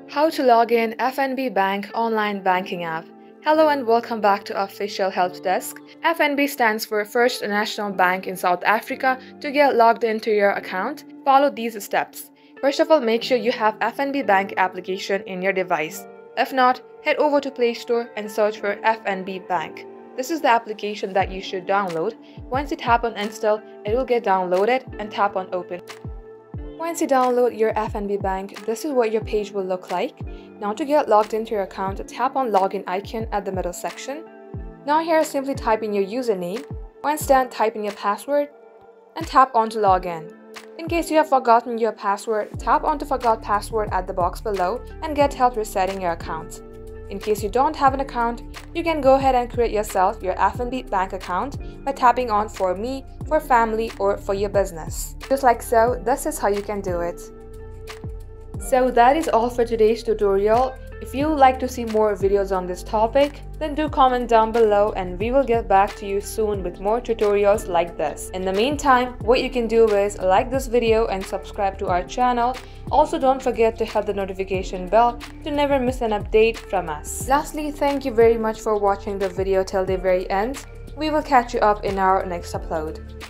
How to log in FNB Bank online banking app. Hello and welcome back to Official Help Desk. FNB stands for First National Bank in South Africa. To get logged into your account, follow these steps. First of all, make sure you have FNB Bank application in your device. If not, head over to Play Store and search for FNB Bank. This is the application that you should download. Once you tap on install, it will get downloaded and tap on open. Once you download your FNB Bank, this is what your page will look like. Now to get logged into your account, tap on login icon at the middle section. Now here simply type in your username. Once done, type in your password and tap on to login. In case you have forgotten your password, tap on to forgot password at the box below and get help resetting your account. In case you don't have an account, you can go ahead and create yourself your FNB Bank account by tapping on for me, for family, or for your business. Just like so, this is how you can do it. So that is all for today's tutorial. If you would like to see more videos on this topic, then do comment down below and we will get back to you soon with more tutorials like this. In the meantime, what you can do is like this video and subscribe to our channel. Also, don't forget to hit the notification bell to never miss an update from us. Lastly, thank you very much for watching the video till the very end. We will catch you up in our next upload.